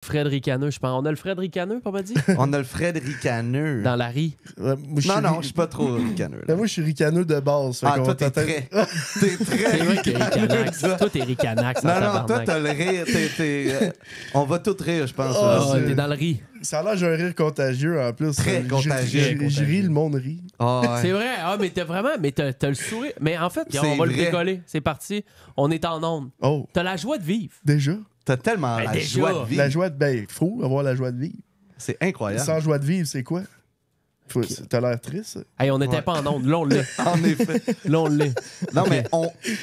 Fred Ricaneux, je pense. On a le Fred Ricaneux, pas dit? On a le Fred Ricaneux. Dans la riz. Non, je suis pas trop ricaneux. Moi, je suis ricaneux de base. Ah, toi, t'es très. T'es très. C'est vrai que Ricanax. Toi, t'es Ricanax. Non, toi, t'as le rire. On va tous rire, je pense. Oh, t'es dans le riz. Ça a l'air j'ai un rire contagieux en plus. Très contagieux. Je ris, le monde rit. Oh, ouais. C'est vrai. Ah, mais t'as vraiment. Mais t'as le sourire. Mais en fait, on va le décoller. C'est parti. On est en onde. Oh. T'as la joie de vivre. Déjà? T'as tellement la joie de vivre. La joie de... Ben, faut avoir la joie de vivre. C'est incroyable. Sans joie de vivre, c'est quoi? T'as l'air triste. Hey, on n'était pas en onde. Là, on l'est. En effet. Là, on l'est. Non, mais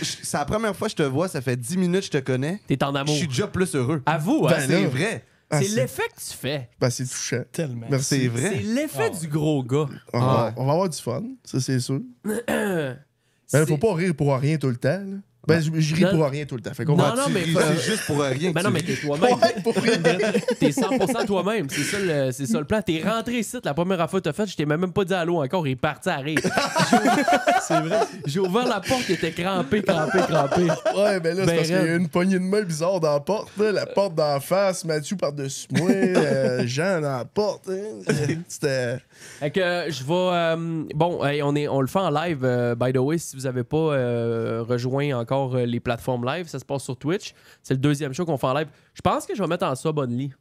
c'est la première fois que je te vois. Ça fait 10 minutes que je te connais. T'es en amour. Je suis déjà plus heureux. Avoue, hein? Ben, c'est vrai. C'est l'effet que tu fais. Ben, c'est touchant. Tellement. Merci. C'est vrai. C'est l'effet du gros gars. On va avoir du fun, ça, c'est sûr. Faut pas rire pour rien tout le temps. Là. Ben, je ris pour rien tout le temps. Fait qu'on non, mais c'est juste pour rien. Ben non, mais t'es toi-même. T'es 100% toi-même. C'est ça le plan. T'es rentré ici la première fois que t'as fait. Je t'ai même pas dit allô encore. Il est parti à rire. C'est vrai. J'ai ouvert la porte. Il était crampé. Ouais, ben là, c'est parce qu'il y a une poignée de main bizarre dans la porte. Là. La porte d'en face, Mathieu par-dessus moi, Jean dans la porte. C'était... Fait que je vais... bon, on le fait en live, by the way, si vous avez pas rejoint encore les plateformes live. Ça se passe sur Twitch. C'est le deuxième show qu'on fait en live. Je pense que je vais mettre en sub only.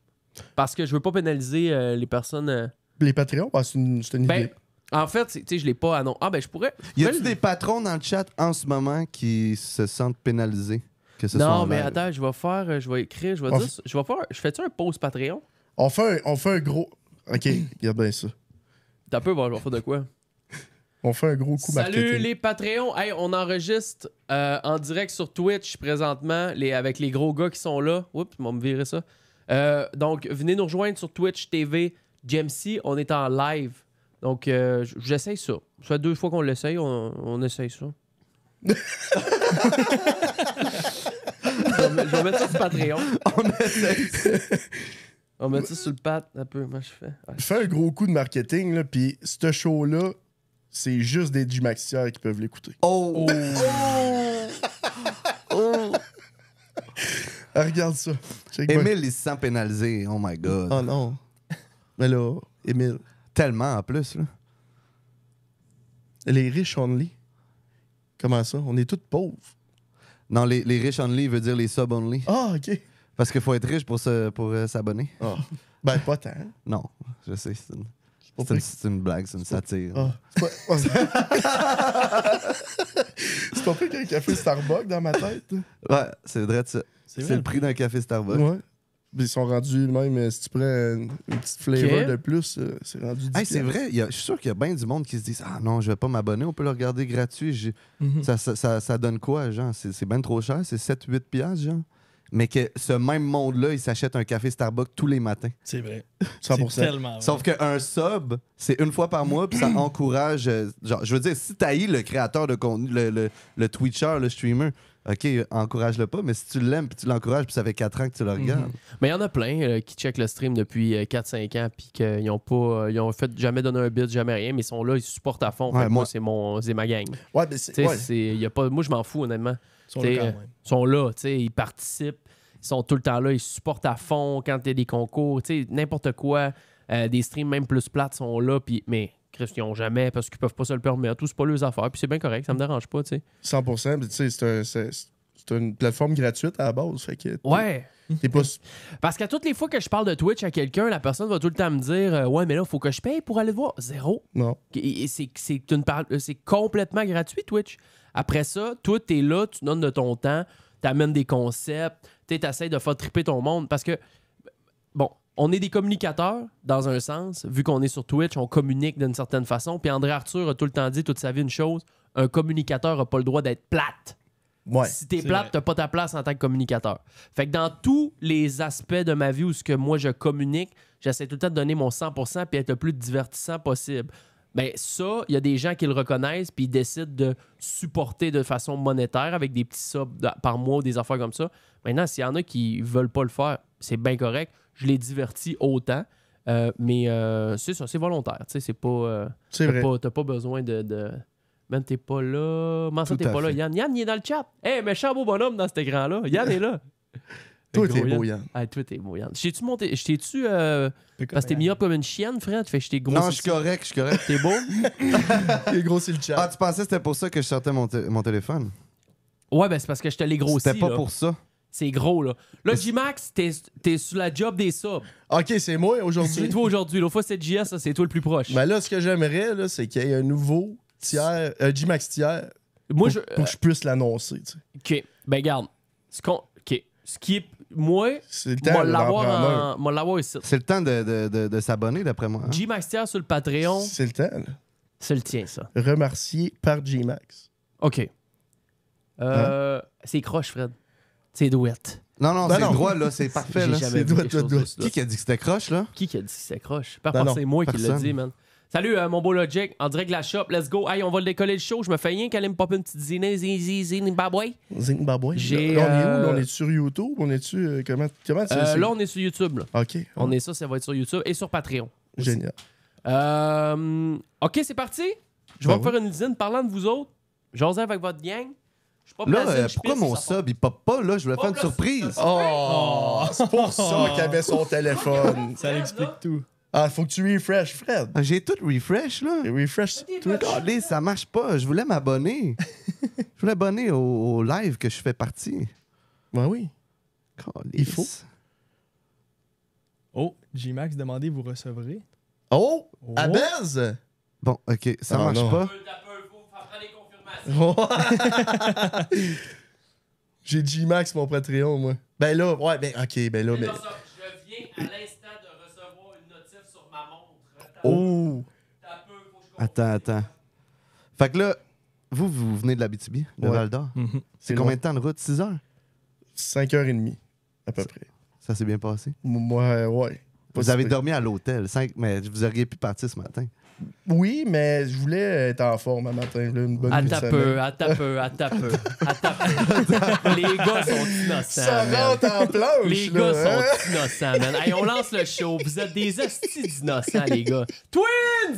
Parce que je veux pas pénaliser les personnes... Les Patreons? C'est une idée. En fait, tu sais, je l'ai pas annoncé. Ah, ben, je pourrais... Y a-tu des patrons dans le chat en ce moment qui se sentent pénalisés? Que ce soit non, en mais live? attends, je vais écrire, je fais-tu un post Patreon? On fait un gros... OK, regarde bien ça. T'as peu, bon, je vais faire de quoi? On fait un gros coup marketing. Salut les Patreons! Hey, on enregistre en direct sur Twitch présentement avec les gros gars qui sont là. Oups, on va me virer ça. Donc, venez nous rejoindre sur Twitch TV Jamesy. On est en live. Donc, j'essaye ça. Ça fait 2 fois qu'on l'essaye. On essaye ça. Je vais mettre ça sur Patreon. On essaye. On va mettre ça sur le pat un peu. Moi, je fais. Ouais. Fais un gros coup de marketing, là, puis ce show-là, c'est juste des G-Maxières qui peuvent l'écouter. Oh! Ah, regarde ça. Émile, il se sent pénalisé. Oh my God. Oh non. Mais là, Émile. Tellement en plus, là. Les riches only. Comment ça? On est tous pauvres. Non, les riches only veut dire les sub only. Ah, OK. Parce qu'il faut être riche pour s'abonner. Ah. Ben, pas tant. Non, je sais. C'est une blague, c'est une satire. Ah. C'est pas plus qu'un café Starbucks dans ma tête. Ouais, c'est vrai de ça. C'est le prix d'un café Starbucks. Ouais. Puis ils sont rendus, même si tu prends une petite flavor de plus, c'est rendu 10 Hey, c'est vrai, je suis sûr qu'il y a bien du monde qui se dit ah non, je vais pas m'abonner, on peut le regarder gratuit. Ça donne quoi, genre? C'est bien trop cher, c'est 7-8 piastres, genre. Mais que ce même monde-là, il s'achète un café Starbucks tous les matins. C'est vrai. 100%. C'est tellement vrai. Sauf qu'un sub, c'est une fois par mois, puis ça encourage... genre, je veux dire, si t'haïs le créateur de contenu, le Twitcher, le streamer, OK, encourage-le pas, mais si tu l'aimes, puis tu l'encourages, puis ça fait 4 ans que tu le regardes. Mais il y en a plein qui checkent le stream depuis 4-5 ans, puis qu'ils ont pas... ils ont fait jamais donné un bid, jamais rien, mais ils sont là, ils supportent à fond. Ouais, moi, c'est ma gang. Ouais, mais y a pas, moi, je m'en fous, honnêtement. Ils sont là quand même. Ils sont là, ils participent, ils sont tout le temps là, ils supportent à fond quand il y a des concours, n'importe quoi. Des streams même plus plates sont là, mais Chris, ils n'ont jamais parce qu'ils peuvent pas se le permettre. Tout, c'est pas leurs affaires, puis c'est bien correct, ça me dérange pas, 100%, mais tu sais, c'est une plateforme gratuite à la base, fait que... Ouais. T'es pas... Parce qu'à toutes les fois que je parle de Twitch à quelqu'un, la personne va tout le temps me dire ouais, mais là, il faut que je paye pour aller le voir. Zéro. Non. C'est complètement gratuit, Twitch. Après ça, toi, t'es là, tu donnes de ton temps, t'amènes des concepts, t'essayes de faire triper ton monde. Parce que, bon, on est des communicateurs, dans un sens. Vu qu'on est sur Twitch, on communique d'une certaine façon. Puis André Arthur a tout le temps dit, toute sa vie, une chose, un communicateur n'a pas le droit d'être plate. Ouais. Si t'es plate, t'as pas ta place en tant que communicateur. Fait que dans tous les aspects de ma vie où ce que moi je communique, j'essaie tout le temps de donner mon 100% puis être le plus divertissant possible. Ben ça, il y a des gens qui le reconnaissent puis ils décident de supporter de façon monétaire avec des petits subs par mois ou des affaires comme ça. Maintenant, s'il y en a qui veulent pas le faire, c'est bien correct. Je les divertis autant. Mais c'est ça, c'est volontaire. C'est pas... c'est vrai. T'as pas besoin de... Man, t'es pas là. Comment ça, t'es pas là, Yann? Yann, il est dans le chat. Hey, méchant beau bonhomme dans cet écran-là. Yann est là. Toi, t'es beau, Yann. Ah, toi, t'es beau, Yann. Je t'ai-tu parce que t'es mis up comme une chienne, frère? Fait que je t'ai gros. Non, je suis correct. T'es beau? Il est grossi le chat. Ah, tu pensais que c'était pour ça que je sortais mon téléphone? Ouais, ben c'est parce que je te l'ai grossi. C'était pas là. pour ça. C'est gros, là. Là, J-Max, t'es sur la job des subs. OK, c'est moi C'est aujourd'hui. toi aujourd'hui. L'autre fois, c'était JS, ça, c'est toi le plus proche. Ben là, ce que j'aimerais, là, c'est qu'il y ait un nouveau tiers, J-Max tiers, Moi, pour que je puisse l'annoncer, tu sais. OK. Ben, garde. OK. Ce qui est... Moi, C'est le temps de l'avoir ici. C'est le temps de s'abonner, d'après moi. Hein? J-Max Tier sur le Patreon, C'est le temps, là. c'est le tien, ça. Remercié par J-Max. OK. C'est croche, Fred. C'est douette. Non, Ben c'est non. droit, là. C'est parfait, J'ai là. jamais c'est vu doigt, quelque chose doigt, de doigt. ça. Qui a dit que c'était croche, là? Qui a dit que c'est croche? Ben non, C'est moi qui l'ai personne. dit, man. Salut, mon beau Logic, en direct de la shop, let's go. Hey, on va le décoller le show. Je me fais rien qu'elle me popper une petite Zimbabwe. Zimbabwe. J'ai, Là, on est où? euh, Là, on est sur YouTube? On est-tu... comment tu sais? Là, on est sur YouTube. Là. OK. On est ça va être sur YouTube et sur Patreon. aussi. Génial. OK, c'est parti. Je vais Ben vous faire une usine parlant de vous autres. J'ose avec votre gang. Je suis pas Là, placé, je pourquoi pisse, mon ça part. sub, il pop pas, là? Je voulais faire une là, surprise. Oh! C'est pour ça qu'il avait son téléphone. Ça explique tout. Ah, faut que tu refresh, Fred. Ah, j'ai tout refresh, là. Refresh tout. Allez, ça marche pas. Je voulais m'abonner. Je voulais abonner au live que je fais partie. Ben oui. Il faut. Oh, J-Max, demandez, vous recevrez. Oh! Oh. À baise! Bon, OK, ça Ah, marche non. pas. J'ai J-Max, mon Patreon, moi. Ben là, ouais, ben OK, ben là, mais... Je viens à l'instant de recevoir une notif sur ma montre. Oh! Attends. Fait que là, vous venez de l'Abitibi, de Ouais. Val-d'Or. Mhm. C'est combien de temps de route? 6 heures? 5h30, à peu près. Ça s'est bien passé. Moi, ouais. Pas Vous avez si- dormi à l'hôtel, 5, mais vous auriez pu partir ce matin. Oui, mais je voulais être en forme un matin, là, une bonne nuit de sommeil. Attends peu. Les gars sont innocents. Ça man. rentre en planche, Les là, gars hein? sont innocents, man. Hey, on lance le show. Vous êtes des hosties d'innocents, les gars. Twins!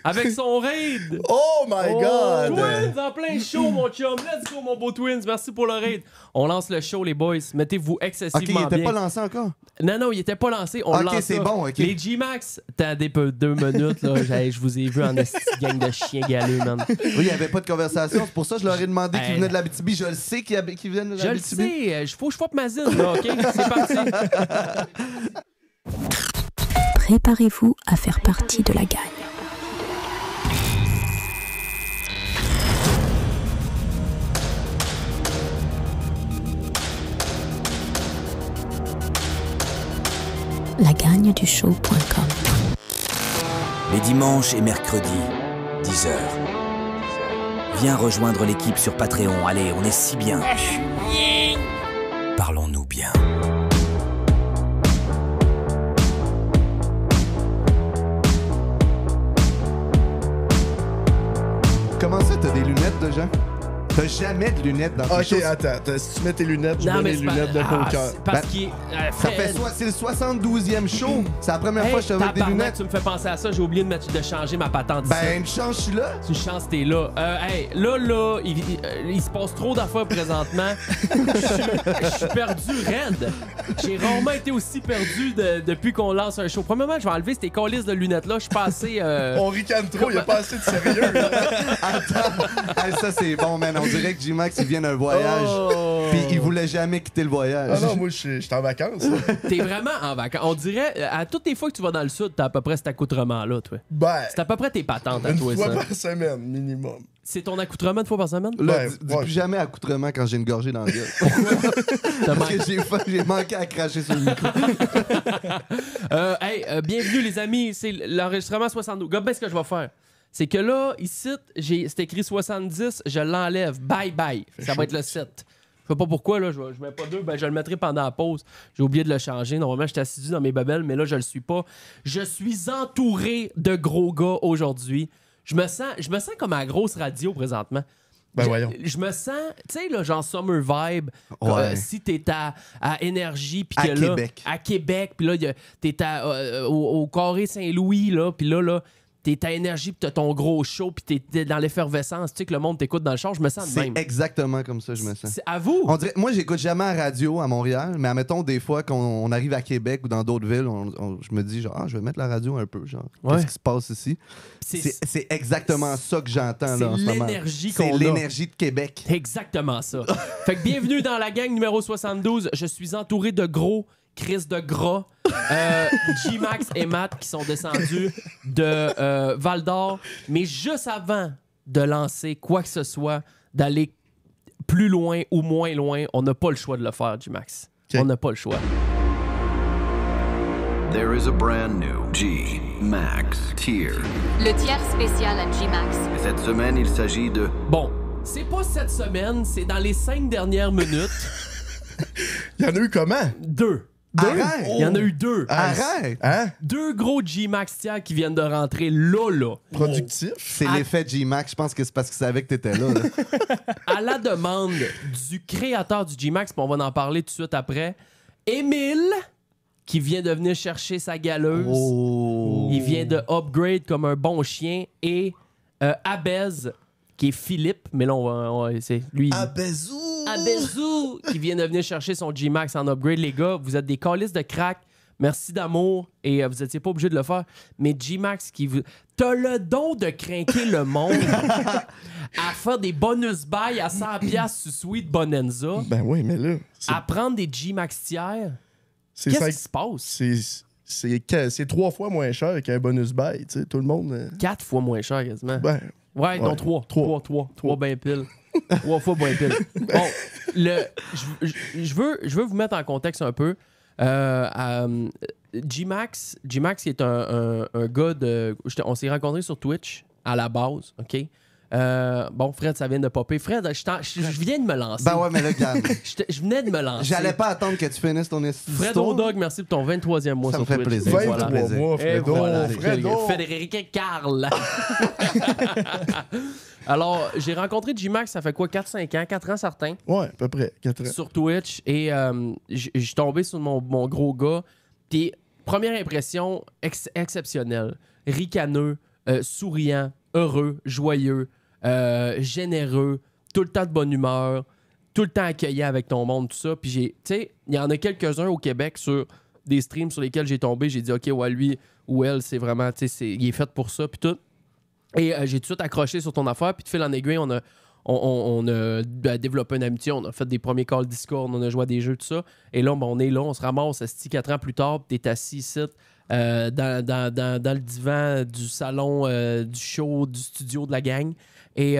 Avec son raid. Oh my God! Twins en plein show, mon chum. Let's go, mon beau Twins. Merci pour le raid. On lance le show, les boys. Mettez-vous OK, excessivement il était bien. pas lancé encore? Non, il était pas lancé. On Ok, le lance. c'est là. bon, ok. Les G-Max, t'as des peu 2 minutes, là. Je vous ai vu en esti gang de chiens galeux, man. Oui, il n'y avait pas de conversation. C'est pour ça que je leur ai demandé qu'ils Hey. venaient de l'Abitibi. Je le sais qu'ils viennent de Je le l'Abitibi. sais. Faut que je fasse ma zine, là, OK? C'est parti. Préparez-vous à faire partie de la gagne. lagagnedusshow.com. Les dimanches et mercredis, 10h. Viens rejoindre l'équipe sur Patreon. Allez, on est si bien. Parlons-nous bien. Comment ça, t'as des lunettes de gens? T'as jamais de lunettes dans tes Ok, choses. attends. Si tu mets tes lunettes, je mets les c'est pas- lunettes de poker. c'est parce Ben, qu'il est. Ça fait c'est le 72e show. C'est la première fois que je te vois des tabarnak, lunettes. tu me fais penser à ça. J'ai oublié de changer ma patente. Ben, une chance, je suis là. C'est une chance, t'es là. Là, il se passe trop d'affaires présentement. Je suis perdu raide. J'ai rarement été aussi perdu depuis qu'on lance un show. Premièrement, je vais enlever ces colis de lunettes-là. Je suis passé. On ricane trop, il a pas assez de sérieux. là. Attends. Hey, ça, c'est bon, man. On dirait que J-Max, il vient d'un voyage. Oh. Puis il voulait jamais quitter le voyage. Ah non, moi, je suis en vacances. là. T'es vraiment en vacances. On dirait, à toutes les fois que tu vas dans le sud, t'as à peu près cet accoutrement-là, toi. Ben, C'est à peu près tes patentes à une toi, fois ça. par semaine, minimum. C'est ton accoutrement une fois par semaine? Là, Ouais, dis ouais. plus jamais accoutrement quand j'ai une gorgée dans le gueule. T'as Parce que j'ai manqué à cracher sur le micro. Bienvenue les amis, c'est l'enregistrement 72. Regarde bien ce que je vais faire. C'est que là, ici, c'est écrit 70, je l'enlève. Bye bye. Ça va être le 7. Je sais pas pourquoi, là, je mets pas 2, ben je le mettrai pendant la pause. J'ai oublié de le changer. Normalement, j'étais assidu dans mes babelles, mais là, je le suis pas. Je suis entouré de gros gars aujourd'hui. Je me sens comme à la grosse radio présentement. Ben voyons. Je me sens, tu sais, là, genre Summer Vibe. Ouais. Si t'es à Énergie, puis À que là. Québec. À Québec, puis là, t'es au Carré Saint-Louis, là, puis là, ta énergie, puis t'as ton gros show, puis t'es dans l'effervescence, tu sais que le monde t'écoute dans le char, je me sens de même. C'est exactement comme ça, je me sens. C'est à vous? On dirait, moi, j'écoute jamais à la radio à Montréal, mais admettons, des fois, quand on arrive à Québec ou dans d'autres villes, je me dis, genre, je vais mettre la radio un peu, genre, qu'est-ce qui se passe ici? C'est exactement ça que j'entends là en ce moment. C'est l'énergie de Québec. C'est exactement ça. Fait que bienvenue dans la gang numéro 72. Je suis entouré de gros Chris de gras, G-Max et Matt qui sont descendus de Val-d'Or. Mais juste avant de lancer quoi que ce soit, d'aller plus loin ou moins loin, on n'a pas le choix de le faire, G-Max. On n'a pas le choix. There is a brand new G-Max tier. Le tiers spécial à G-Max. Cette semaine, il s'agit de... Bon, c'est pas cette semaine, c'est dans les 5 dernières minutes. Il y en a eu comment? 2. Arrête! Il y en a eu 2. Arrête! Hein? 2 gros G-Max tiers qui viennent de rentrer là. Productif. C'est l'effet G-Max. Je pense que c'est parce qu'il savait que t'étais là. À la demande du créateur du G-Max, puis on va en parler tout de suite après, Émile, qui vient de venir chercher sa galeuse. Oh. Il vient de upgrade comme un bon chien. Et Abez, qui est Philippe, mais là, c'est lui. Abezou! Abezou, qui vient de venir chercher son G-Max en upgrade. Les gars, vous êtes des calices de crack. Merci d'amour. Et vous n'étiez pas obligé de le faire. Mais G-Max, t'as le don de craquer le monde à faire des bonus buy à 100$ sur Sweet Bonanza. Ben oui, mais là... À prendre des G-Max tiers. C'est Qu'est-ce 5... qui se passe? C'est 3 fois moins cher qu'un bonus buy, tu sais, tout le monde... 4 fois moins cher, quasiment. Ben, Ouais, non, 3. 3 ben pile. 3 fois ben pile. Bon, je veux vous mettre en contexte un peu. G-Max qui est un gars de... On s'est rencontrés sur Twitch, à la base, OK? Bon, Fred, ça vient de popper. Fred, je viens de me lancer. Ben ouais, mais là, calme. Je venais de me lancer. J'allais pas attendre que tu finisses ton histoire. Fred O'Dog, merci pour ton 23e mois Ça sur me fait Twitch. plaisir. 23 Voilà. mois, Et Fredo, voilà, Fredo. Frédéric Carl. Alors, j'ai rencontré G-Max, ça fait quoi, 4-5 ans? 4 ans certains. Ouais, à peu près, 4 ans. Sur Twitch. Et je suis tombé sur mon gros gars. Puis, première impression, exceptionnelle. Ricaneux, souriant, heureux, joyeux, généreux, tout le temps de bonne humeur, tout le temps accueillant avec ton monde, tout ça. Puis, tu sais, il y en a quelques-uns au Québec sur des streams sur lesquels j'ai tombé. J'ai dit, OK, ouais, lui ou elle, c'est vraiment, tu sais, il est fait pour ça, puis tout. Et j'ai tout de suite accroché sur ton affaire, puis de fil en aiguille, on a développé une amitié, on a fait des premiers calls Discord, on a joué à des jeux, tout ça. Et là, on est là, on se ramasse 4 ans plus tard, puis t'es assis ici, dans le divan du salon, du show, du studio de la gang. Et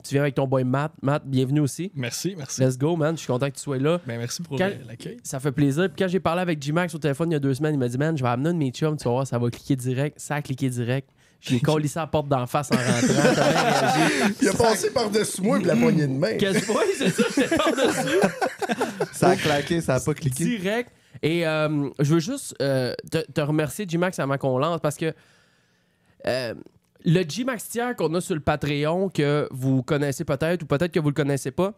tu viens avec ton boy Matt. Matt, bienvenue aussi. Merci. Let's go, man. Je suis content que tu sois là. Ben, merci pour l'accueil. Ça fait plaisir. Puis quand j'ai parlé avec G-Max au téléphone il y a 2 semaines, il m'a dit, man, je vais amener un de mes chums, tu vas voir, ça va cliquer direct. Ça a cliqué direct. Je l'ai collé à la porte d'en face en rentrant. T'as bien réagi. Il a passé par-dessus moi et la poignée de main. Oui, c'est ça, j'étais par-dessus. Ça a claqué, ça a pas cliqué. Direct. Et je veux juste te remercier, G-Max, avant qu'on lance, parce que le G-Max tier qu'on a sur le Patreon, que vous connaissez peut-être, ou peut-être que vous le connaissez pas,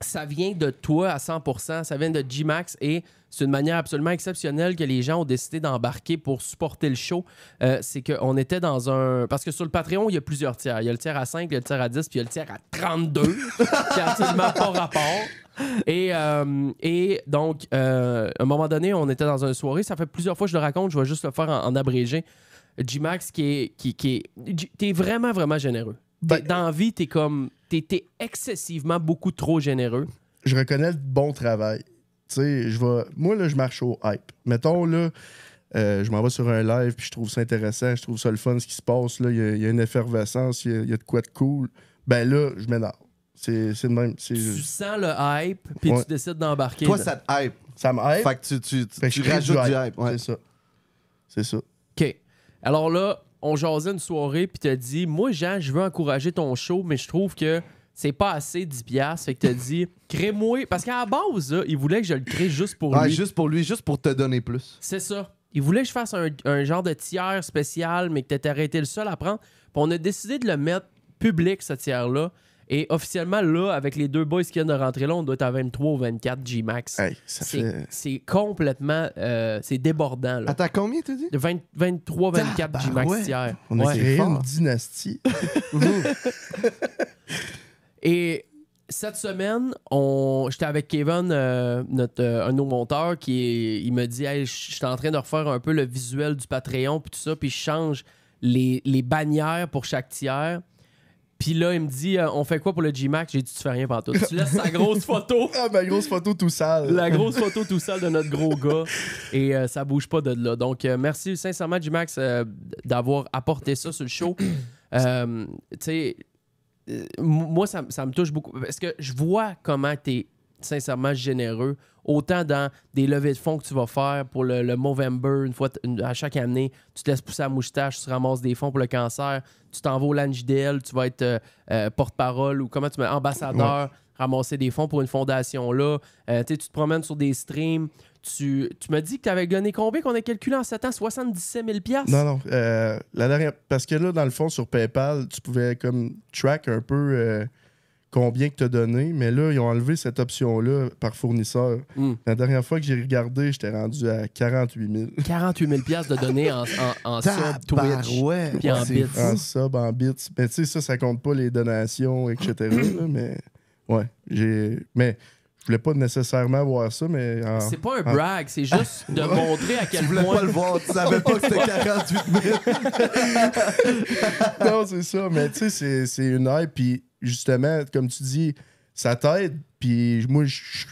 ça vient de toi à 100%, ça vient de G-Max et c'est une manière absolument exceptionnelle que les gens ont décidé d'embarquer pour supporter le show. C'est qu'on était dans un... Parce que sur le Patreon, il y a plusieurs tiers. Il y a le tiers à 5, il y a le tiers à 10, puis il y a le tiers à 32, qui n'a absolument pas rapport. Et donc, à un moment donné, on était dans une soirée. Ça fait plusieurs fois que je le raconte, je vais juste le faire en abrégé. G-Max qui est... T'es vraiment, vraiment généreux. Dans la vie, t'es excessivement beaucoup trop généreux. Je reconnais le bon travail. Tu sais, moi, là, je marche au hype. Mettons, là, je m'en vais sur un live puis je trouve ça intéressant, je trouve ça le fun, ce qui se passe. Là, il y a une effervescence, il y a de quoi de cool. Ben là, je m'énerve. C'est le même. Tu sens le hype puis tu décides d'embarquer. Toi, ça te hype. Ça me hype. Fait que tu rajoutes du hype. Ouais. C'est ça. OK. Alors là, on jasait une soirée, puis t'as dit, moi, Jean, je veux encourager ton show, mais je trouve que c'est pas assez 10$. Fait que t'as dit, crée-moi. Parce qu'à la base, là, il voulait que je le crée juste pour lui. Juste pour lui, juste pour te donner plus. C'est ça. Il voulait que je fasse un genre de tiers spécial, mais que t'étais arrêté le seul à prendre. Puis on a décidé de le mettre public, ce tiers-là. Et officiellement, là, avec les 2 boys qui viennent de rentrer là, on doit être à 23 ou 24 G-Max. Hey, ça fait... C'est complètement... c'est débordant, là. Attends, combien t'as dit? 23, 24 G-Max ouais. hier. On a Ouais. créé fort. une dynastie. Et cette semaine, j'étais avec Kevin, un de nos monteurs, il me dit hey, je suis en train de refaire un peu le visuel du Patreon, puis tout ça, puis je change les bannières pour chaque tiers. Puis là, il me dit on fait quoi pour le G-Max? J'ai dit tu fais rien pantoute. Tu laisses sa grosse photo. Ah, ma grosse photo tout sale. La grosse photo tout sale de notre gros gars. Et ça bouge pas de là. Donc, merci sincèrement, G-Max, d'avoir apporté ça sur le show. Tu sais, moi, ça me touche beaucoup. Parce que je vois comment tu es sincèrement généreux. Autant dans des levées de fonds que tu vas faire pour le Movember, à chaque année, tu te laisses pousser la moustache, tu ramasses des fonds pour le cancer, tu t'en vas au LANJDL, tu vas être porte-parole ou comment tu mets ambassadeur, ramasser des fonds pour une fondation là. Tu te promènes sur des streams. Tu m'as dit que tu avais gagné combien qu'on a calculé en 7 ans? 77 000 $? Non. La dernière... Parce que là, dans le fond, sur PayPal, tu pouvais comme track un peu combien que tu as donné, mais là, ils ont enlevé cette option-là par fournisseur. La dernière fois que j'ai regardé, j'étais rendu à 48 000. 48 000 $ de données en sub Twitch. Ouais, Puis en bits. En sub, en bits. Mais tu sais, ça compte pas les donations, etc. là, mais ouais, mais je voulais pas nécessairement voir ça, mais... C'est pas un brag, c'est juste de montrer à quel Tu voulais point... pas le voir, tu savais pas que c'était 48 000. Non, c'est ça, mais tu sais, c'est une hype, puis justement, comme tu dis, ça t'aide, puis moi, je suis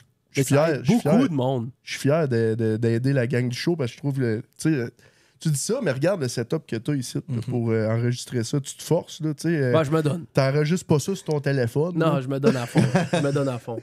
fier. Beaucoup de monde. Je suis fier d'aider la gang du show, parce que je trouve, tu sais, tu dis ça, mais regarde le setup que tu as ici pour enregistrer ça. Tu te forces, là, tu sais. Je me donne. T'enregistres pas ça sur ton téléphone. Non, là. je me donne à fond. Je me donne à fond.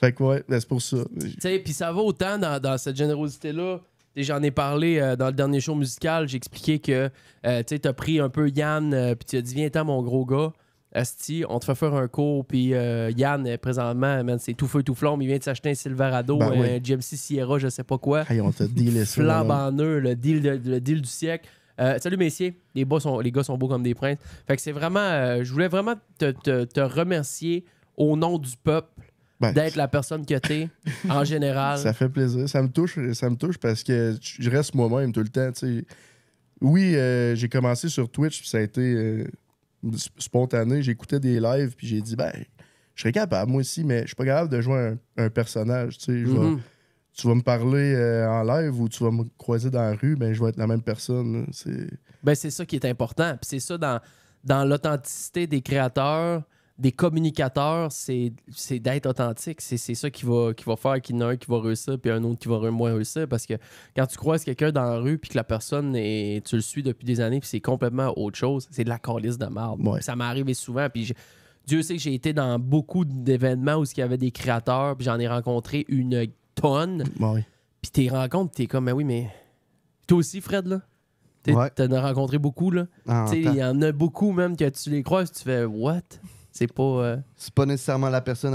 Fait que ouais, c'est pour ça. Tu sais, puis ça va autant dans cette générosité-là. J'en ai parlé dans le dernier show musical. J'ai expliqué que tu as pris un peu Yann, puis tu as dit viens-t'en, mon gros gars. Asti, on te fait faire un cours. Puis Yann, présentement, man, c'est tout feu, tout flamme. Il vient de s'acheter un Silverado, un GMC Sierra, je sais pas quoi. Hey, on t'a dealé ça. Flambe en nœud, le deal du siècle. Salut messieurs, les gars sont beaux comme des princes. Fait que c'est vraiment, je voulais vraiment te remercier au nom du peuple. D'être la personne que t'es, en général. Ça fait plaisir. Ça me touche parce que je reste moi-même tout le temps. T'sais. Oui, j'ai commencé sur Twitch, puis ça a été spontané. J'écoutais des lives, puis j'ai dit, je serais capable, moi aussi, mais je suis pas capable de jouer un personnage. Tu vas me parler en live ou tu vas me croiser dans la rue, je vais être la même personne. C'est ça qui est important. Puis c'est ça dans l'authenticité des créateurs. Des communicateurs, c'est d'être authentique. C'est ça qui va faire qu'il y en a un qui va réussir puis un autre qui va moins réussir. Parce que quand tu croises quelqu'un dans la rue puis que la personne, tu le suis depuis des années puis c'est complètement autre chose, c'est de la calisse de merde. Ouais. Ça m'est arrivé souvent. Puis Dieu sait que j'ai été dans beaucoup d'événements où il y avait des créateurs puis j'en ai rencontré une tonne. Ouais. Puis tes rencontres, t'es comme, mais oui, mais toi aussi, Fred, là? T'en as rencontré beaucoup, là? Il y en a beaucoup même que tu les croises, tu fais « What? » C'est pas... C'est pas nécessairement la personne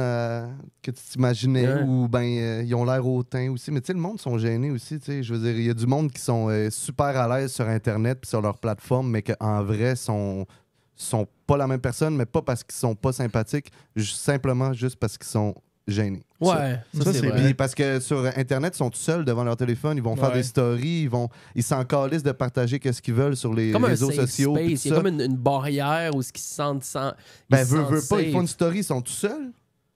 que tu t'imaginais ou ils ont l'air hautains aussi. Mais tu sais, le monde sont gênés aussi. Je veux dire, il y a du monde qui sont super à l'aise sur Internet puis sur leur plateforme, mais qu'en vrai sont pas la même personne, mais pas parce qu'ils sont pas sympathiques, simplement juste parce qu'ils sont gênés. Ouais, ça c'est vrai. Puis parce que sur Internet, ils sont tout seuls devant leur téléphone, ils vont faire des stories, ils s'en calissent de partager ce qu'ils veulent sur les réseaux sociaux. Il y a comme une barrière où ils se sentent sans. Veut pas, ils font une story, ils sont tout seuls.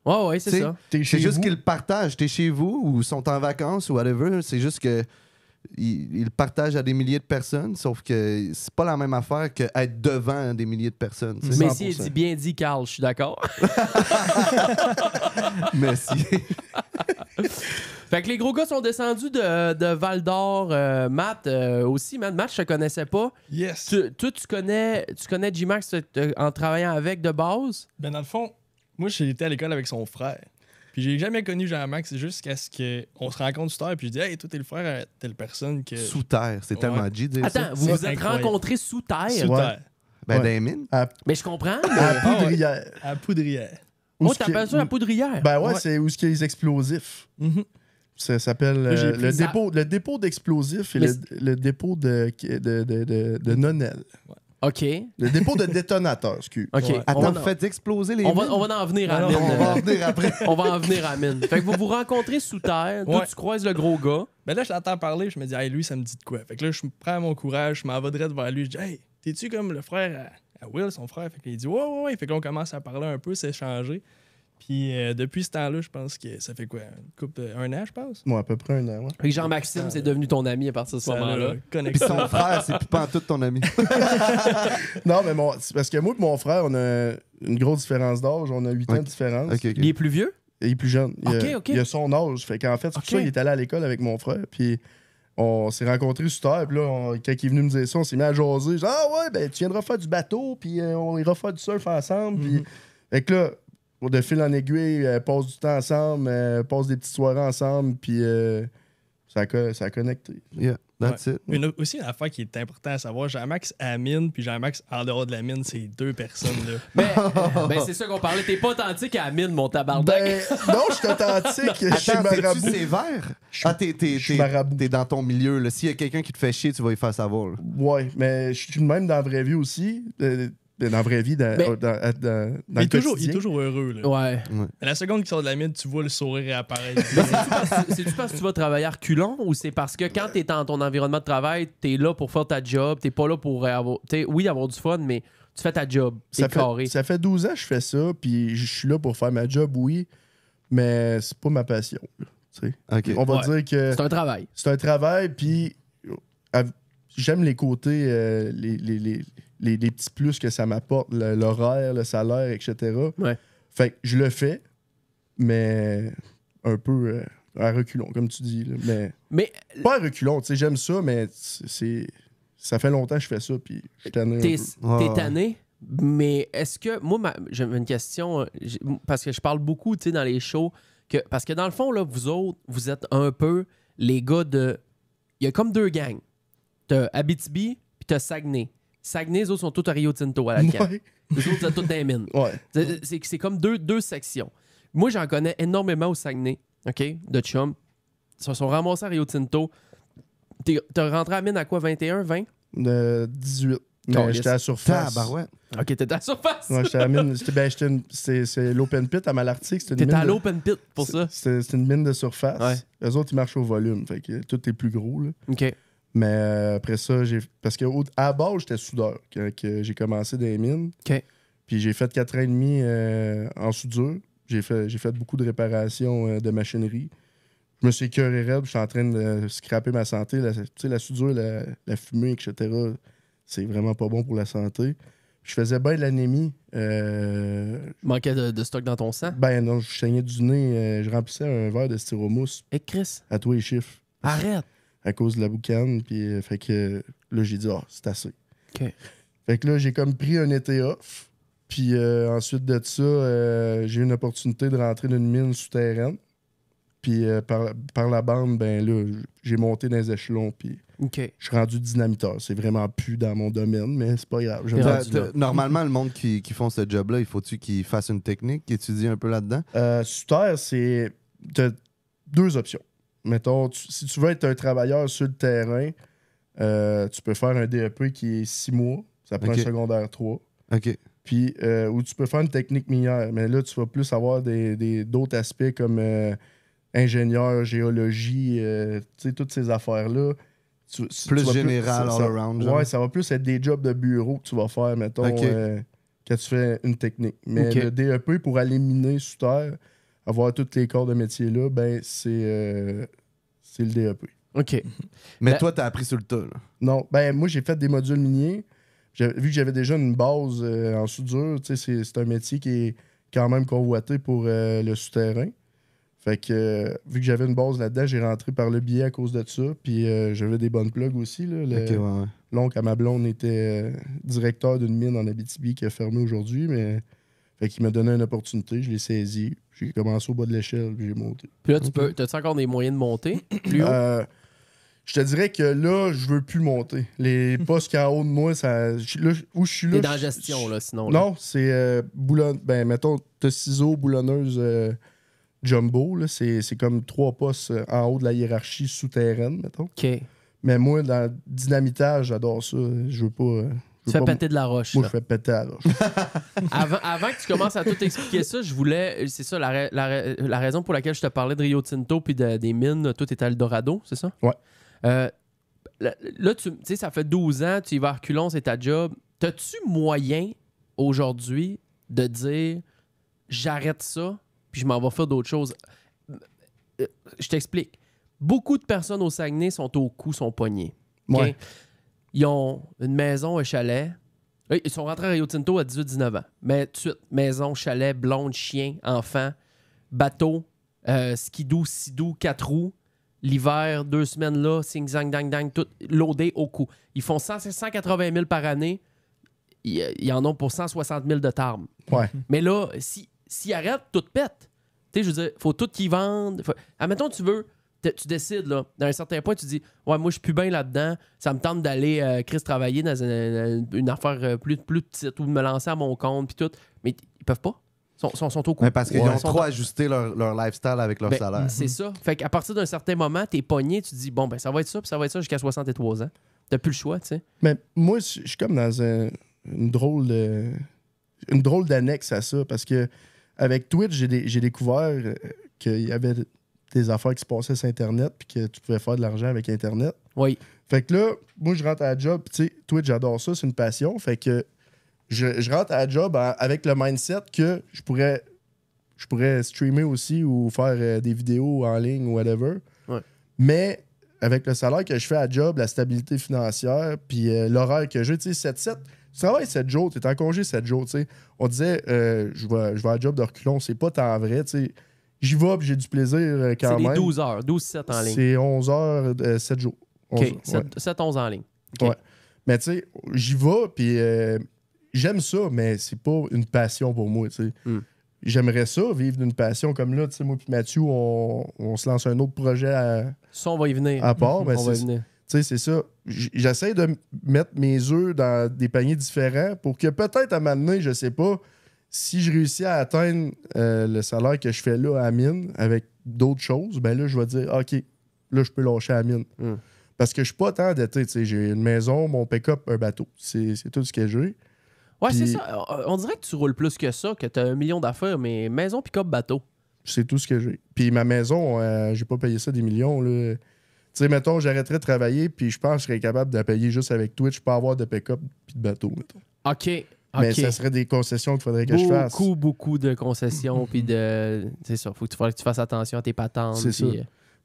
Ouais, c'est ça. C'est juste qu'ils le partagent. T'es chez vous ou sont en vacances ou whatever. C'est juste que ils le partagent à des milliers de personnes, sauf que c'est pas la même affaire qu'être devant des milliers de personnes. Messi dit bien dit, Carl, je suis d'accord. Merci. Fait que les gros gars sont descendus de Val d'Or. Matt aussi, Matt, je te connaissais pas. Yes. Toi, tu connais G-Max en travaillant avec de base? Ben dans le fond, moi j'étais à l'école avec son frère. Puis j'ai jamais connu Jean-Max jusqu'à ce qu'on se rencontre sous terre. Puis je dis, hey, toi, t'es le frère à telle personne que. Sous terre, c'est tellement G de dire ça. Attends, vous vous êtes rencontrés sous terre? Sous terre. Dans les mines. Mais je comprends. À Poudrière. À Poudrière. Oh, t'appelles ça la Poudrière? C'est où il y a les explosifs. Ça s'appelle le dépôt d'explosifs et le dépôt de Nonel. Ouais. OK. Le dépôt de détonateur, excuse. OK. Ouais. Attends, vous faites exploser les On mines? va en venir à la Non, mine. On va en venir après. On va en venir à la mine. Fait que vous vous rencontrez sous terre. Toi, Ouais. tu croises le gros gars. Ben là, je l'entends parler, je me dis, hey, lui, ça me dit de quoi? Fait que là, je prends mon courage, je m'en vais direct vers lui, je dis, hey, t'es-tu comme le frère à Will, son frère? Fait qu'il dit, ouais. Fait que là, on commence à parler un peu, s'échanger. Puis depuis ce temps-là, je pense que ça fait quoi? Un an, je pense? Moi, à peu près 1 an, ouais. Fait que Jean-Maxime, c'est devenu ton ami à partir de ce moment-là. Puis Connexion. son frère, c'est plus pas en tout ton ami. Non, mais c'est parce que moi et mon frère, on a une grosse différence d'âge. On a 8 ans de différence. OK. Il est plus vieux? Il est plus jeune. OK. Il a son âge. Fait qu'en fait, c'est pour OK. ça qu'il est allé à l'école avec mon frère. Puis on s'est rencontrés sur terre. Puis là, quand il est venu me dire ça, on s'est mis à jaser. Je dis, ah ouais, ben tu viendras faire du bateau. Puis on ira faire du surf ensemble. Puis fait que là, de fil en aiguille, passe du temps ensemble, passe des petites soirées ensemble. Puis ça a connecté. Yeah, that's it. Aussi, une affaire qui est importante à savoir, Jean-Max à la mine, puis Jean-Max en dehors de la mine, c'est deux personnes-là. Ben, c'est ça qu'on parlait. T'es pas authentique à la mine, mon tabarnak. Ben, non, je suis authentique. Je suis Attends, marabout. c'est sévère? Je suis marabout. T'es dans ton milieu. Là. S'il y a quelqu'un qui te fait chier, tu vas y faire savoir. Là. Ouais, mais je suis le même dans la vraie vie aussi. Dans la vraie vie, dans Ben, le Il est quotidien. toujours heureux. Là. Ouais. La seconde qu'il sort de la mine, tu vois le sourire réapparaître. C'est-tu parce que tu vas travailler à reculons ou c'est parce que quand t'es dans ton environnement de travail, t'es là pour faire ta job, t'es pas là pour avoir du fun, mais tu fais ta job, t'es carré. Ça fait 12 ans que je fais ça, puis je suis là pour faire ma job, oui, mais c'est pas ma passion. Là, tu sais. OK. On va Ouais. dire que C'est un travail. c'est un travail, puis j'aime les côtés, les petits plus que ça m'apporte, l'horaire, le salaire, etc. Ouais. Fait que je le fais, mais un peu à reculons, comme tu dis. Là, Mais pas à reculons, tu sais, j'aime ça, mais ça fait longtemps que je fais ça, puis je suis tanné un t'es peu. Ouais. tanné, mais est-ce que... Moi, j'avais une question, parce que je parle beaucoup, tu sais, dans les shows, parce que dans le fond, là, vous autres, vous êtes un peu les gars de... Il y a comme deux gangs. T'as Abitibi, puis t'as Saguenay. Saguenay, les autres sont tous à Rio Tinto, à la camp. Ouais. Les autres, c'est tous dans les mines. Ouais. C'est comme deux sections. Moi, j'en connais énormément au Saguenay, OK, de chum. Ils se sont ramassés à Rio Tinto. T'as rentré à la mine à quoi, 21, 20? 18. Calisse. Mais j'étais à la surface. Tabarouette. OK, t'étais à la surface. Ouais, j'étais à la mine. C'est l'open pit à Malartic. T'étais à l'open pit pour ça. C'est une mine de surface. Ouais. Eux autres, ils marchent au volume. Fait que tout est plus gros. Là. OK. Mais après ça, parce qu'à la base, j'étais soudeur quand j'ai commencé dans les mines. OK. Puis j'ai fait 4 ans et demi en soudure. J'ai fait beaucoup de réparations de machinerie. Je me suis écœuré raide. Je suis en train de scraper ma santé. Tu sais, la soudure, la fumée, etc., c'est vraiment pas bon pour la santé. Je faisais bien de l'anémie. Manquait de stock dans ton sang. Ben non, je saignais du nez. Je remplissais un verre de styromousse Et Chris, à tous les chiffres. arrête. À cause de la boucane. Puis fait que là, j'ai dit, c'est assez. OK. Fait que là, j'ai comme pris un été off. Puis ensuite de ça, j'ai eu une opportunité de rentrer dans une mine souterraine. Puis par la bande, ben là, j'ai monté dans les échelons. Puis OK. je suis rendu dynamiteur. C'est vraiment plus dans mon domaine, mais c'est pas grave. T'es rendu là. Normalement, le monde qui font ce job-là, il faut-tu qu'ils fassent une technique, qu'ils étudient un peu là-dedans? Sur Terre, c'est. T'as 2 options. Mettons, si tu veux être un travailleur sur le terrain, tu peux faire un DEP qui est 6 mois. Ça prend OK. un secondaire 3. OK. Puis, ou tu peux faire une technique minière. Mais là, tu vas plus avoir d'autres aspects comme ingénieur, géologie, tu sais, toutes ces affaires-là. Plus vas général, all around, genre. Ouais, ça va plus être des jobs de bureau que tu vas faire, mettons, OK. quand tu fais une technique. Mais OK. le DEP, pour aller miner sous terre, avoir tous les corps de métier-là, ben, c'est le DEP. OK. Mais Ben- toi, t'as appris sur le tas. Là. Non, ben, moi, j'ai fait des modules miniers. Vu que j'avais déjà une base en soudure, tu sais, c'est un métier qui est quand même convoité pour le souterrain. Fait que, vu que j'avais une base là-dedans, j'ai rentré par le biais à cause de ça. Puis j'avais des bonnes plugs aussi. Là. OK, ouais. L'oncle à ma blonde était directeur d'une mine en Abitibi qui a fermé aujourd'hui, mais fait qu'il m'a donné une opportunité, je l'ai saisi. J'ai commencé au bas de l'échelle, puis j'ai monté. Puis là, t'as-tu encore des moyens de monter plus haut? Je te dirais que là, je veux plus monter. Les postes qui en haut de moi, là, où je suis là. T'es dans la gestion, là, sinon. là. Non, c'est ben, mettons, t'as ciseaux, boulonneuse, jumbo. Là, c'est comme 3 postes en haut de la hiérarchie souterraine, mettons. OK. Mais moi, dans le dynamitage, j'adore ça. Je veux Tu fais péter de la roche. Moi, là. je fais péter la roche. Avant que tu commences à tout expliquer ça, je voulais. C'est ça, la raison pour laquelle je te parlais de Rio Tinto puis des mines, tout est à Eldorado, c'est ça? Ouais. Là, tu sais, ça fait 12 ans, tu y vas à reculons, c'est ta job. T'as-tu moyen aujourd'hui de dire j'arrête ça puis je m'en vais faire d'autres choses? Je t'explique. Beaucoup de personnes au Saguenay sont au cou, sont pognés. OK? Ouais. Ils ont une maison, un chalet. Ils sont rentrés à Rio Tinto à 18-19 ans. Mais tout de suite, maison, chalet, blonde, chien, enfant, bateau, skidoo, sidou, 4 roues. L'hiver, 2 semaines là, sing-zang, dang-dang, tout loadé au cou. Ils font 180 000 par année. Ils en ont pour 160 000 de tarmes. Ouais. Mais là, s'ils arrêtent, tout pète. Tu sais, je veux dire, faut tout qu'ils vendent. Admettons, tu décides, là, dans un certain point, tu dis, ouais, moi, je suis plus bien là-dedans. Ça me tente d'aller, Chris, travailler dans une affaire plus petite ou de me lancer à mon compte, puis tout. Mais ils peuvent pas. Ils sont au cou. Mais parce qu'ils ont Sont trop ajusté leur lifestyle avec leur salaire. C'est ça. Fait qu'à partir d'un certain moment, t'es pogné, tu te dis, bon, ben, ça va être ça, puis ça va être ça jusqu'à 63 ans. T'as plus le choix, tu sais. Mais moi, je suis comme dans une drôle d'annexe à ça, parce que avec Twitch, j'ai découvert qu'il y avait des affaires qui se passaient sur Internet puis que tu pouvais faire de l'argent avec Internet. Oui. Fait que là, moi, je rentre à la job. Tu sais, Twitch, j'adore ça, c'est une passion. Fait que je rentre à la job avec le mindset que je pourrais streamer aussi ou faire des vidéos en ligne ou whatever. Ouais. Mais avec le salaire que je fais à la job, la stabilité financière, puis l'horaire que j'ai, tu sais, 7-7, tu travailles 7 jours, tu es en congé 7 jours, tu sais. On disait, je vais à la job de reculons, c'est pas tant vrai, tu sais. J'y vais, puis j'ai du plaisir quand même. C'est des 12 heures, 12-7 en ligne. C'est 11 heures, 7 jours. OK, 7-11 en ligne. Okay. Ouais. Mais tu sais, j'y vais, puis j'aime ça, mais c'est pas une passion pour moi, tu sais. J'aimerais ça, vivre d'une passion comme là, tu sais, moi puis Mathieu, on se lance un autre projet Ça, on va y venir. à part. Ben, on va y venir. Tu sais, c'est ça. J'essaie de mettre mes œufs dans des paniers différents pour que peut-être à un moment donné, je sais pas, si je réussis à atteindre le salaire que je fais là à la mine avec d'autres choses, ben là, je vais dire, OK, là, je peux lâcher à la mine. Parce que je suis pas tant endetté. Tu sais, j'ai une maison, mon pick-up, un bateau. C'est tout ce que j'ai. Ouais, Puis, c'est ça. On dirait que tu roules plus que ça, que tu as 1 million d'affaires, mais maison, pick-up, bateau. C'est tout ce que j'ai. Puis ma maison, j'ai pas payé ça des millions, là. Tu sais, mettons, j'arrêterais de travailler, puis je pense que je serais capable de la payer juste avec Twitch, pas avoir de pick-up puis de bateau, mettons. OK. Mais ça serait des concessions qu'il faudrait que je fasse. Beaucoup de concessions, puis de... C'est ça, faudrait que tu fasses attention à tes patentes. C'est ça.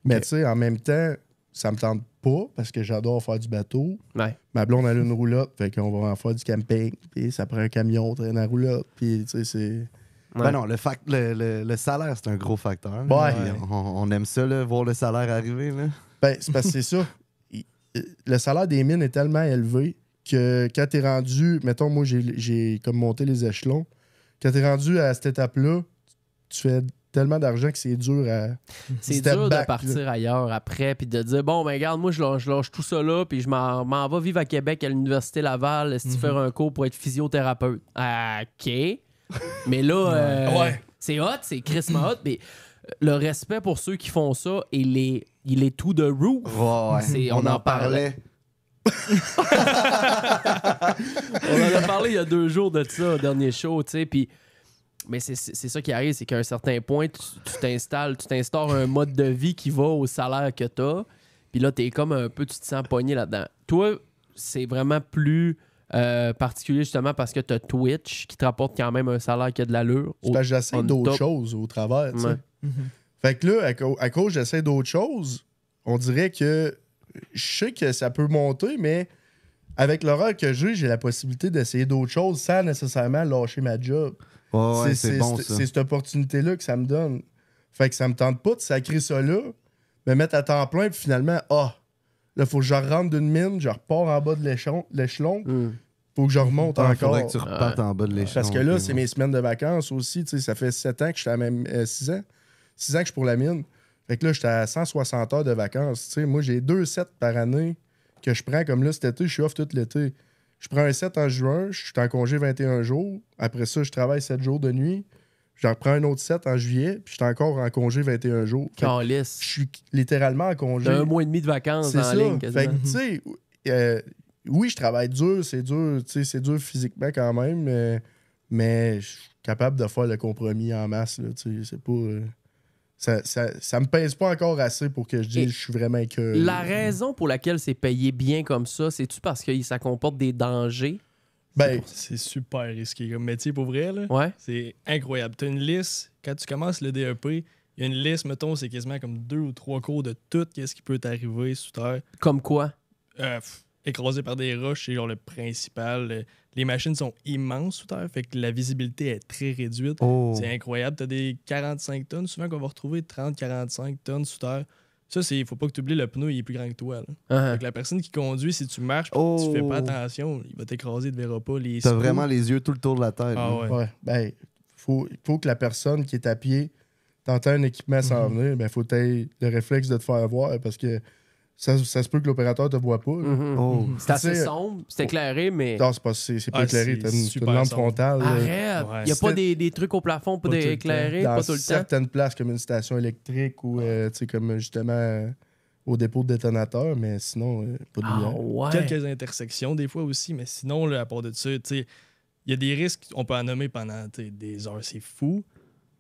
Mais tu sais, en même temps, ça me tente pas, parce que j'adore faire du bateau. Ouais. Ma blonde a une roulotte, fait qu'on va en faire du camping, puis ça prend un camion, traîner la roulotte, puis tu sais, c'est... Ben non, le salaire, c'est un gros facteur. Ouais. On aime ça, là, voir le salaire arriver. Là. Ben, c'est parce que c'est ça. Le salaire des mines est tellement élevé que quand t'es rendu... Mettons, moi, j'ai comme monté les échelons. Quand t'es rendu à cette étape-là, tu fais tellement d'argent que c'est dur à... C'est dur de partir ailleurs après, puis de dire, bon, ben regarde, moi, je lâche tout ça là, puis je m'en vais vivre à Québec, à l'Université Laval, si tu faire un cours pour être physiothérapeute. OK. Mais là, c'est hot, c'est crissement hot, mais le respect pour ceux qui font ça, il est tout de roof. Ouais, on en parlait. On en a parlé il y a 2 jours de ça, au dernier show, tu sais, puis... Mais c'est ça qui arrive, c'est qu'à un certain point, tu t'instaures un mode de vie qui va au salaire que t'as, puis là, t'es comme un peu, tu te sens pogné là-dedans. Toi, c'est vraiment plus... particulier justement parce que tu as Twitch qui te rapporte quand même un salaire qui a de l'allure. C'est parce que j'essaie d'autres choses au travers. Tu sais. Fait que là, à cause j'essaie d'autres choses, on dirait que je sais que ça peut monter, mais avec l'horaire que j'ai la possibilité d'essayer d'autres choses sans nécessairement lâcher ma job. Ouais, c'est bon, ça. C'est cette opportunité-là que ça me donne. Fait que ça me tente pas de sacrer ça là, me mettre à temps plein, puis finalement, là, faut que je rentre d'une mine, je repars en bas de l'échelon. Faut que je remonte encore. Faudrait que tu repartes en bas de l'échelon. Parce que là, c'est mes semaines de vacances aussi. Ça fait 7 ans que je suis à même 6 ans. 6 ans que je suis pour la mine. Fait que là, j'étais à 160 heures de vacances. T'sais, moi, j'ai 2 sets par année que je prends. Comme là, cet été, je suis off tout l'été. Je prends un set en juin, je suis en congé 21 jours. Après ça, je travaille 7 jours de nuit. J'en reprends un autre set en juillet, puis je suis encore en congé 21 jours. Je suis littéralement en congé. T'as 1 mois et demi de vacances en ligne. Fait que, tu sais, oui, je travaille dur, c'est dur physiquement quand même, mais je suis capable de faire le compromis en masse. Là, c'est pas. Ça me pèse pas encore assez pour que je dise je suis vraiment écœuré. La raison pour laquelle c'est payé bien comme ça, c'est-tu parce que ça comporte des dangers? Ben, c'est super risqué comme métier pour vrai. Là. Ouais. C'est incroyable. Tu as une liste, quand tu commences le DEP, il y a une liste, mettons, c'est quasiment comme 2 ou 3 cours de tout ce qui peut t'arriver sous terre. Comme quoi? Écrasé par des roches, c'est genre le principal. Les machines sont immenses sous terre, fait que la visibilité est très réduite. Oh. C'est incroyable. Tu as des 45 tonnes, souvent qu'on va retrouver 30-45 tonnes sous terre. Ça, il faut pas que tu oublies, le pneu il est plus grand que toi. Là. Fait que la personne qui conduit, si tu marches tu fais pas attention, il va t'écraser, tu ne verras pas. T'as vraiment les yeux tout le tour de la tête. Ah ouais. Ben, faut que la personne qui est à pied, t'entends un équipement s'en venir, ben, faut que t'aies le réflexe de te faire voir parce que ça se peut que l'opérateur te voit pas. C'est assez sombre, c'est éclairé, mais... Non, c'est pas éclairé. T'as une lampe frontale. Arrête! Il n'y a pas des trucs au plafond pour éclairer, pas tout le temps. Dans certaines places, comme une station électrique ou comme justement au dépôt de détonateur, mais sinon, pas de lumière. Quelques intersections des fois aussi, mais sinon, là, à part de ça, il y a des risques, on peut en nommer pendant des heures, c'est fou.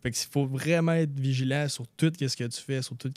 Fait qu'il faut vraiment être vigilant sur tout ce que tu fais, sur tout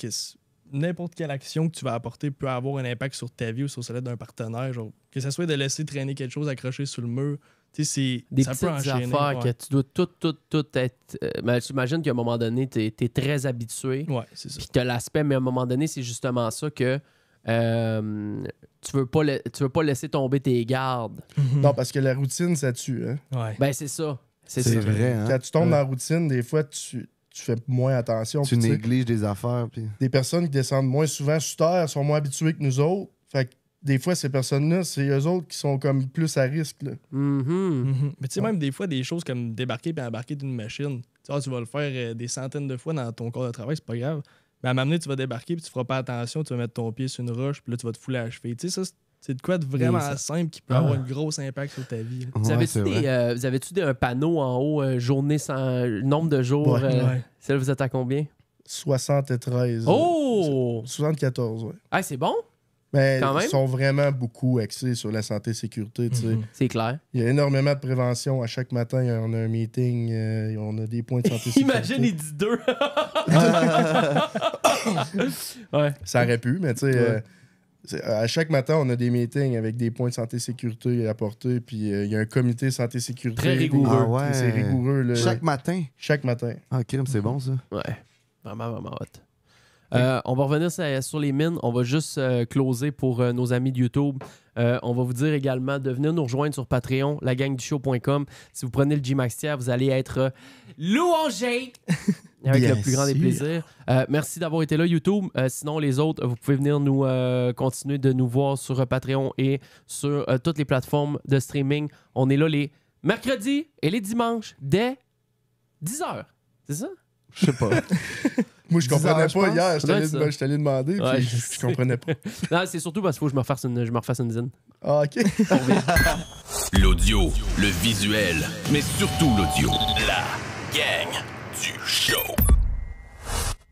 n'importe quelle action que tu vas apporter peut avoir un impact sur ta vie ou sur celle d'un partenaire. Genre, que ce soit de laisser traîner quelque chose accroché sur le mur. C'est des ça petites peut enchaîner, affaires que tu dois tout être... mais j'imagine qu'à un moment donné, tu es très habitué. Ouais, c'est ça. Puis tu as l'aspect, mais à un moment donné, c'est justement ça que tu veux pas laisser tomber tes gardes. Non, parce que la routine, ça tue. Hein? Ouais. Ben, c'est ça. C'est vrai. Hein? Quand tu tombes dans la routine, des fois, tu fais moins attention. Tu négliges des affaires. Puis... Des personnes qui descendent moins souvent sous terre sont moins habituées que nous autres. Fait que des fois, ces personnes-là, c'est eux autres qui sont comme plus à risque. Là. Mais tu sais, même des fois, des choses comme débarquer et embarquer d'une machine, tu vas le faire des centaines de fois dans ton corps de travail, c'est pas grave. Mais à m'amener, tu vas débarquer puis tu feras pas attention, tu vas mettre ton pied sur une roche puis là, tu vas te fouler à la cheville. Tu sais, ça, c'est de quoi de vraiment simple qui peut avoir un gros impact sur ta vie. Vous avez-tu un panneau en haut, journée sans nombre de jours? Celle, vous êtes à combien? 73. Oh! 74, oui. Ah, c'est bon? Mais quand même? Ils sont vraiment beaucoup axés sur la santé et sécurité. C'est clair. Il y a énormément de prévention. À chaque matin, on a un meeting, on a des points de santé et sécurité. Imagine, il dit 2. Ouais. Ça aurait pu, mais tu sais... à chaque matin, on a des meetings avec des points de santé et sécurité à apporter, puis il y a un comité santé-sécurité. Très rigoureux. Ah ouais. C'est rigoureux. Là. Chaque matin? Chaque matin. Ah, crème, c'est bon, ça. Ouais. Vraiment, vraiment hot. On va revenir sur les mines. On va juste closer pour nos amis de YouTube. On va vous dire également de venir nous rejoindre sur Patreon, lagangdushow.com. Si vous prenez le G-Max Tier, vous allez être louangé avec Bien le plus grand des sûr. plaisirs. Merci d'avoir été là, YouTube. Sinon, les autres, vous pouvez venir nous continuer de nous voir sur Patreon et sur toutes les plateformes de streaming. On est là les mercredis et les dimanches dès 10h. C'est ça? Je sais pas. Moi, je comprenais heures, je pas pense. hier. Ça doit être ça. Je t'allais demander, Ouais, puis je je comprenais pas. Non, c'est surtout parce qu'il faut que je me refasse une zine. Ah, OK. L'audio, le visuel, mais surtout l'audio. La gang du show.